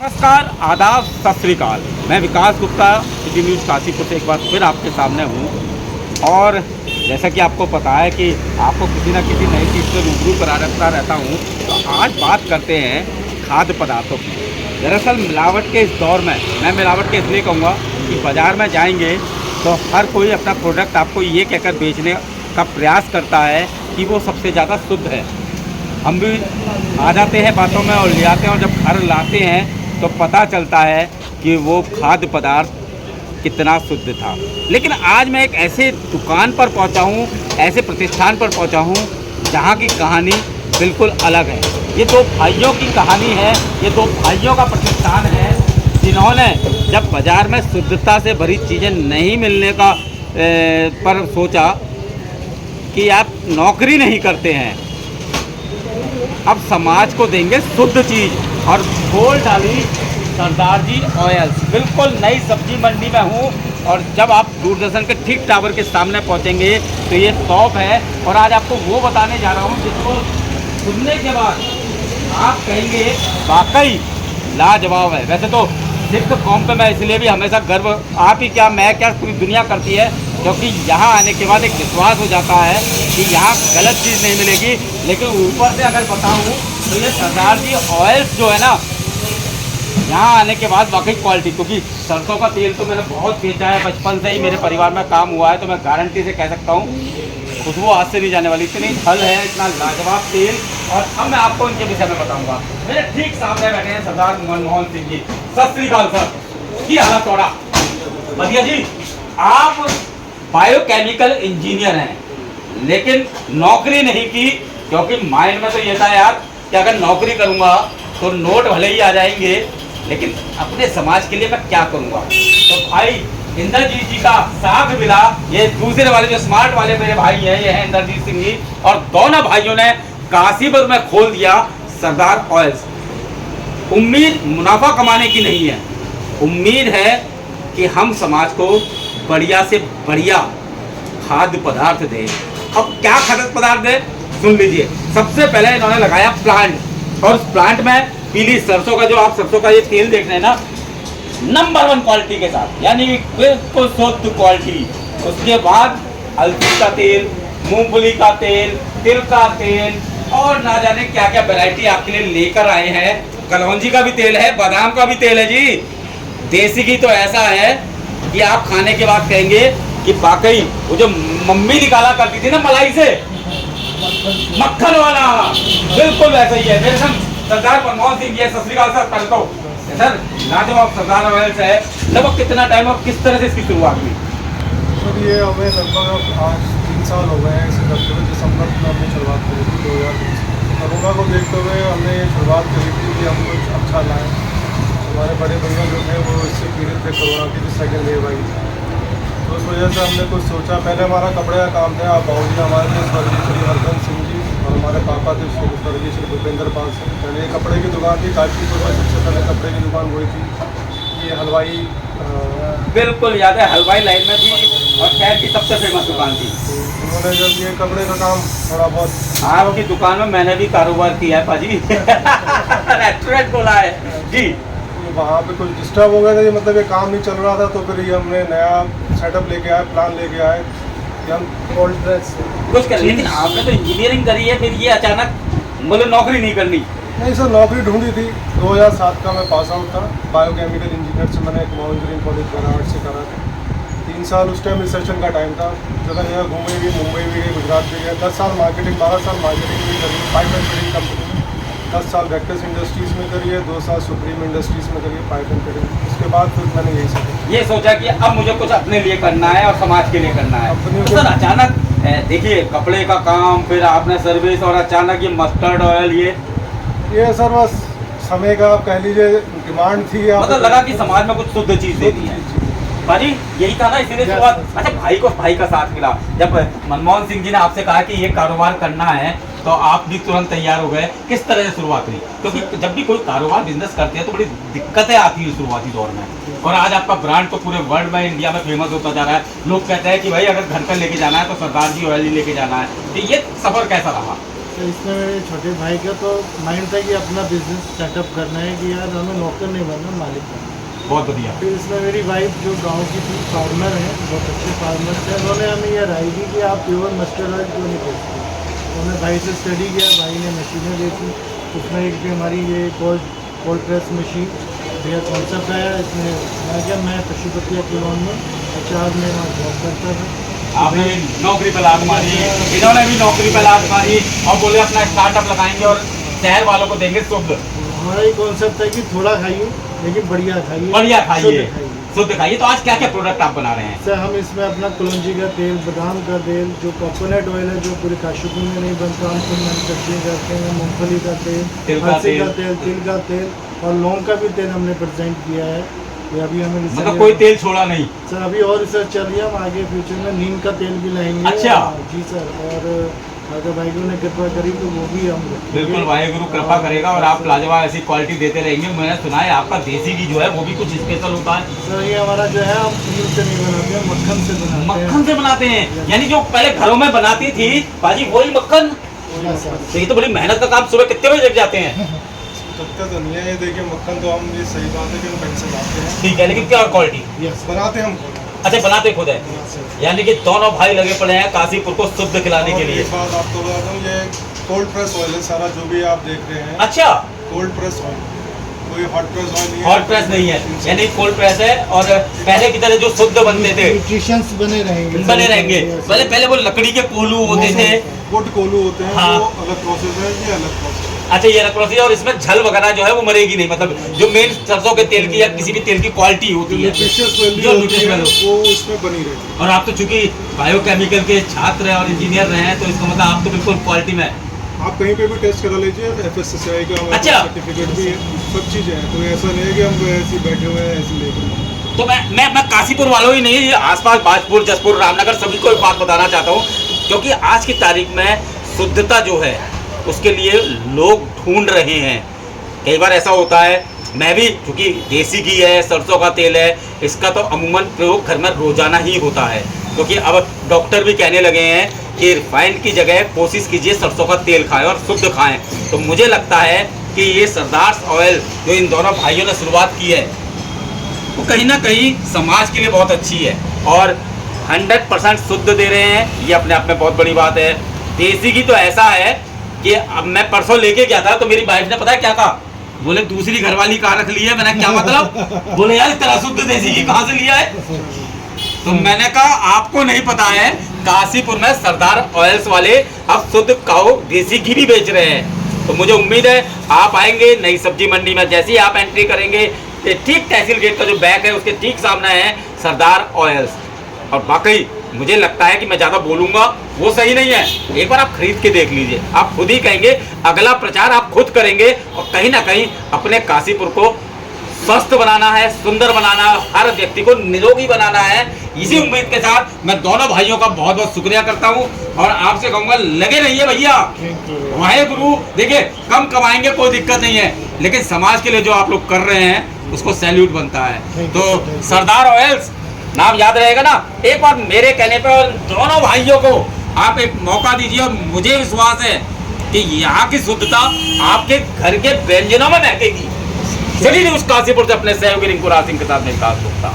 नमस्कार, आदाब, सत श्री अकाल। मैं विकास गुप्ता सिटी न्यूज़ काशीपुर से एक बार फिर आपके सामने हूँ। और जैसा कि आपको पता है कि आपको किसी न किसी नई चीज़ से रूबरू कराता रहता हूँ, तो आज बात करते हैं खाद्य पदार्थों की। दरअसल मिलावट के इस दौर में मैं मिलावट के इसलिए कहूँगा कि बाज़ार में जाएंगे तो हर कोई अपना प्रोडक्ट आपको ये कहकर बेचने का प्रयास करता है कि वो सबसे ज़्यादा शुद्ध है। हम भी आ जाते हैं बातों में और ले आते हैं, और जब घर लाते हैं तो पता चलता है कि वो खाद्य पदार्थ कितना शुद्ध था। लेकिन आज मैं एक ऐसे दुकान पर पहुंचा हूं, ऐसे प्रतिष्ठान पर पहुंचा हूं जहां की कहानी बिल्कुल अलग है। ये दो भाइयों की कहानी है, ये दो भाइयों का प्रतिष्ठान है जिन्होंने जब बाज़ार में शुद्धता से भरी चीज़ें नहीं मिलने का पर सोचा कि आप नौकरी नहीं करते हैं, अब समाज को देंगे शुद्ध चीज़, और खोल डाली सरदार जी ऑयल्स। बिल्कुल नई सब्जी मंडी में हूँ, और जब आप दूरदर्शन के ठीक टावर के सामने पहुँचेंगे तो ये शॉप है, और आज आपको वो बताने जा रहा हूँ जिसको सुनने के बाद आप कहेंगे वाकई लाजवाब है। वैसे तो सिख कौम पे मैं इसलिए भी हमेशा गर्व, आप ही क्या मैं क्या पूरी दुनिया करती है, क्योंकि यहाँ आने के बाद एक विश्वास हो जाता है कि यहाँ गलत चीज़ नहीं मिलेगी। लेकिन ऊपर से अगर बताऊँ तो ये सरदार जी ऑयल्स जो है ना, यहाँ आने के बाद वाकई क्वालिटी, क्योंकि सरसों का तेल तो मैंने बहुत बेचा है, बचपन से ही मेरे परिवार में काम हुआ है, तो मैं गारंटी से कह सकता हूँ खुशबू आज से नहीं जाने वाली। इतनी फल है, इतना लाजवाब तेल। और अब मैं आपको इनके विषय में बताऊंगा। मेरे ठीक सामने बैठे हैं सरदार मनमोहन सिंह जी। सत श्री अकाल सर, की हालत थोड़ा बढ़िया जी। आप बायोकेमिकल इंजीनियर हैं, लेकिन नौकरी नहीं की, क्योंकि माइंड में तो ये था यार कि अगर नौकरी करूंगा तो नोट भले ही आ जाएंगे, लेकिन अपने समाज के लिए मैं क्या करूंगा। तो भाई इंद्रजीत जी का साथ मिला, ये दूसरे वाले जो स्मार्ट वाले मेरे भाई हैं, ये हैं इंद्रजीत सिंह जी, और दोनों भाइयों ने काशीपुर में खोल दिया सरदार ऑयल्स। उम्मीद मुनाफा कमाने की नहीं है, उम्मीद है कि हम समाज को बढ़िया से बढ़िया खाद्य पदार्थ दें। अब क्या खाद्य पदार्थ दें, सुन लीजिए। सबसे पहले इन्होंने लगाया प्लांट, और उस प्लांट में पीली सरसों का, जो आप सरसों का ये तेल देख रहे हैं ना, नंबर 1 क्वालिटी के साथ, यानी बिल्कुल शुद्ध क्वालिटी। उसके बाद अलसी का तेल, मूंगफली का तेल, तिल का तेल, और ना जाने क्या क्या वैरायटी आपके लिए लेकर आए हैं। कलौंजी का भी तेल है, बादाम का भी तेल है जी। देसी घी तो ऐसा है कि आप खाने के बाद कहेंगे कि वाकई वो जो मम्मी निकाला करती थी ना मलाई से, मक्खन वाला, बिल्कुल वैसा ही है। मेरे संग सरदार मनमोहन सिंह जी। सत श्री अकाल सर। पहले तो सर लाजवाब सरदार ऑयल्स है, लगभग कितना टाइम और किस तरह से इसकी शुरुआत हुई? सर ये हमें लगभग आज 3 साल हो गए हैं इसे करते हुए। दिसंबर में हमने शुरुआत करी थी 2020। कोरोना को देखते हुए हमने ये शुरुआत करी थी कि हम कुछ अच्छा लाएँ। हमारे बड़े भैया जो थे वो इससे पीड़ित थे, कोरोना की जो सेकेंड वेव आई, तो उस वजह से हमने कुछ सोचा। पहले हमारा कपड़े का काम था। बाबूजी हमारे थे स्वर्गीय श्री हरबंस सिंह जी, और हमारे पापा थे स्वर्गीय श्री भूपेंद्र पाल सिंह। पहले ये कपड़े की दुकान थी काशीपुर में, सबसे पहले कपड़े की दुकान वही थी। ये हलवाई बिल्कुल याद है, हलवाई लाइन में थी, और शहर की सबसे फेमस दुकान थी। उन्होंने जब ये कपड़े का काम थोड़ा बहुत, आपकी दुकान में मैंने भी कारोबार किया है पाजी। रेस्टोरेंट खोला है जी। वहाँ पे कुछ डिस्टर्ब हो गया था, ये मतलब ये काम नहीं चल रहा था, तो फिर ये हमने नया सेटअप लेके आए, प्लान लेके आए कि हम कोल्ड प्रेस कुछ कर। लेकिन आपने तो इंजीनियरिंग करी है, फिर ये अचानक मतलब नौकरी नहीं करनी? नहीं सर, नौकरी ढूंढी थी। 2007 का मैं पास आउट था बायोकेमिकल इंजीनियर से। मैंने इंजीनियरिंग कॉलेज बनारस से करा था। 3 साल उस टाइम रिसेशन का टाइम था। जगह जगह घूमे भी, मुंबई भी गए, गुजरात भी गए। 10 साल मार्केटिंग, 12 साल मार्केटिंग भी करी, पाइप एंड फिटिंग कंपनी में। 10 साल वेक्टर्स इंडस्ट्रीज़ में करी है, 2 साल सुप्रीम इंडस्ट्रीज़ में करी है पाइप एंड फिटिंग। उसके बाद फिर मैंने यही सोचा, ये सोचा कि अब मुझे कुछ अपने लिए करना है और समाज के लिए करना है। तो सर अचानक देखिए कपड़े का काम, फिर आपने सर्विस, और अचानक ये मस्टर्ड ऑयल, ये सर बस समय का आप कह लीजिए डिमांड थी। मतलब लगा कि समाज में कुछ शुद्ध चीज़ देनी है भाजी, यही था ना, इसीलिए शुरुआत। अच्छा, भाई का साथ मिला। जब मनमोहन सिंह जी ने आपसे कहा कि ये कारोबार करना है, तो आप भी तुरंत तैयार हो गए। किस तरह से शुरुआत हुई? क्योंकि जब भी कोई कारोबार बिजनेस करते हैं तो बड़ी दिक्कतें आती हैं शुरुआती दौर में, और आज आपका ब्रांड तो पूरे वर्ल्ड में, इंडिया में फेमस होता जा रहा है। लोग कहते हैं कि भाई अगर घर पर लेके जाना है तो सरदार जी ऑयल ही लेके जाना है। तो ये सफ़र कैसा रहा? तो इसमें मेरे छोटे भाई का तो माइंड था कि अपना बिजनेस सेटअप करना है कि यार हमें नौकर नहीं बनना, मालिक बनना। बहुत बढ़िया। फिर इसमें मेरी वाइफ जो गांव की थी, फार्मर है, बहुत अच्छे फार्मर थे, उन्होंने हमें यह राय दी कि आप प्योर मस्टर्ड ऑयल क्यों नहीं बेचते। उन्होंने भाई से स्टडी किया, भाई ने मशीनें देखी, उसमें एक भी हमारी ये कोल्ड प्रेस मशीन भैया कॉन्सेप्ट आया। इसमें मैं क्या, मैं पशुपति अकेलौन में HR में वहाँ जॉब करता था। आपने भी नौकरी पे लात मारी, इन्होंने भी नौकरी पे लात मारी और बोले अपना स्टार्टअप लगाएंगे और शहर वालों को देंगे शुद्ध। हमारा ही कॉन्सेप्ट है कि थोड़ा खाइए लेकिन बढ़िया खाइए, बढ़िया खाइए, शुद्ध खाइए। शुद्ध खाइए। तो आज क्या क्या प्रोडक्ट आप बना रहे हैं? सर हम इसमें अपना कलौंजी का तेल, बादाम का तेल, जो कोकोनट ऑयल है जो पूरे काशीपुर में नहीं बनता, हम खुद मैन्युफैक्चरिंग करते हैं, मूंगफली का तेल, तिल का अलसी का तेल। तेल, तिल का तेल और लौंग का भी तेल हमने प्रेजेंट किया है। ये अभी हमें मतलब कोई तेल छोड़ा नहीं। सर अभी और रिसर्च चल रही है, हम आगे फ्यूचर में नीम का तेल भी लाएंगे। अच्छा। जी सर, और अगर वाहिगुरु ने कृपा करी तो वो भी हम बिल्कुल वाहेगुरु कृपा करेगा और आप लाजवाब ऐसी क्वालिटी देते रहेंगे। मैंने सुना है आपका देसी घी जो है वो भी कुछ स्पेशल होता है। सर ये हमारा जो है हम घी से नहीं बनाते हैं, मक्खन से बनाते हैं। मक्खन से बनाते हैं, यानी जो पहले घरों में बनाती थी बाजी वही मक्खन। Yes, sir. तो ये तो बड़ी मेहनत का काम। सुबह कितने बजे जग जाते हैं? तब तो नहीं है ये, देखिए मक्खन तो हम, ये सही बात है कि हम कहीं से लाते हैं, ठीक है, लेकिन क्या क्वालिटी? Yes, बनाते हैं हम खुद। अच्छा, बनाते खुद है, yes, sir. यानी कि दोनों भाई लगे पड़े हैं काशीपुर को शुद्ध खिलाने के और लिए। एक बात आपको बता दूं, ये कोल्ड प्रेस ऑयल है सारा जो भी आप देख रहे हैं, अच्छा, कोल्ड प्रेस ऑयल, कोई हॉट प्रेस ऑयल नहीं है। हॉट प्रेस नहीं है, यानी कोल्ड प्रेस है। और पहले की तरह जो शुद्ध बनते थे Nutritions बने रहेंगे। बने रहेंगे। पहले वो लकड़ी के कोलू होते थे। वुड कोलू होते हैं, हाँ। वो अलग प्रोसेस है, ये अलग प्रोसेस है। अच्छा, ये प्रोसेस। और इसमें झल वगैरह जो है वो मरेगी नहीं, मतलब जो मेन सरसों के तेल की या किसी भी तेल की क्वालिटी जो होती है, न्यूट्रिशियस वैल्यू जो होती है nutritional वो उसमें बनी रहती है। और आप तो चूंकि बायोकेमिकल के छात्र और इंजीनियर रहे हैं, तो इसका मतलब आप तो बिल्कुल क्वालिटी में। आप कहीं पे भी टेस्ट करा लीजिए, FSSAI का हमारे अच्छा। सर्टिफिकेट भी है, सब चीज़ें हैं, तो ऐसा नहीं है कि हम ऐसे ही बैठे हुए हैं ऐसे लेकर। तो मैं काशीपुर वालों ही नहीं, आसपास बाजपुर, जसपुर, रामनगर सभी को एक बात बताना चाहता हूँ, क्योंकि आज की तारीख में शुद्धता जो है उसके लिए लोग ढूंढ रहे हैं। कई बार ऐसा होता है, मैं भी चूँकि देसी घी है, सरसों का तेल है, इसका तो अमूमन प्रयोग घर में रोजाना ही होता है, क्योंकि अब डॉक्टर भी कहने लगे हैं कि रिफाइंड की जगह कोशिश कीजिए सरसों का तेल खाएं और शुद्ध खाएं। तो मुझे लगता है कि ये सरदार ऑयल जो इन दोनों भाइयों ने शुरुआत की है वो कहीं ना कहीं समाज के लिए बहुत अच्छी है और 100% शुद्ध दे रहे हैं। ये अपने आप में बहुत बड़ी बात है। देसी घी तो ऐसा है कि अब मैं परसों लेके गया था तो मेरी वाइफ ने पता है क्या कहा, बोले दूसरी घरवाली कहाँ रख ली है। मैंने क्या मतलब, बोले यार इतना शुद्ध देसी घी कहाँ से लिया है। तो मैंने कहा आपको नहीं पता है, काशीपुर में सरदार ऑयल्स वाले अब शुद्ध काऊ देसी घी भी बेच रहे हैं। तो मुझे उम्मीद है आप आएंगे नई सब्जी मंडी में, जैसे ही आप एंट्री करेंगे ठीक तहसील गेट का जो बैक है उसके ठीक सामने है सरदार ऑयल्स। और वाकई मुझे लगता है कि मैं ज़्यादा बोलूँगा वो सही नहीं है, एक बार आप खरीद के देख लीजिए, आप खुद ही कहेंगे। अगला प्रचार आप खुद करेंगे और कहीं ना कहीं अपने काशीपुर को स्वस्थ बनाना है, सुंदर बनाना है, हर व्यक्ति को निरोगी बनाना है। इसी उम्मीद के साथ मैं दोनों भाइयों का बहुत बहुत शुक्रिया करता हूं और आपसे कहूँगा लगे रहिए भैया। वाहेगुरु। देखिए कम कमाएंगे कोई दिक्कत नहीं है, लेकिन समाज के लिए जो आप लोग कर रहे हैं उसको सैल्यूट बनता है। तो सरदार ऑयल्स नाम याद रहेगा ना। एक बार मेरे कहने पर और दोनों भाइयों को आप एक मौका दीजिए और मुझे विश्वास है कि यहाँ की शुद्धता आपके घर के व्यंजनों में महकेगी। चलिए न्यूज़ काशीपुर से अपने सहयोगी रिंकू राज सिंह के साथ में विकास गुप्ता।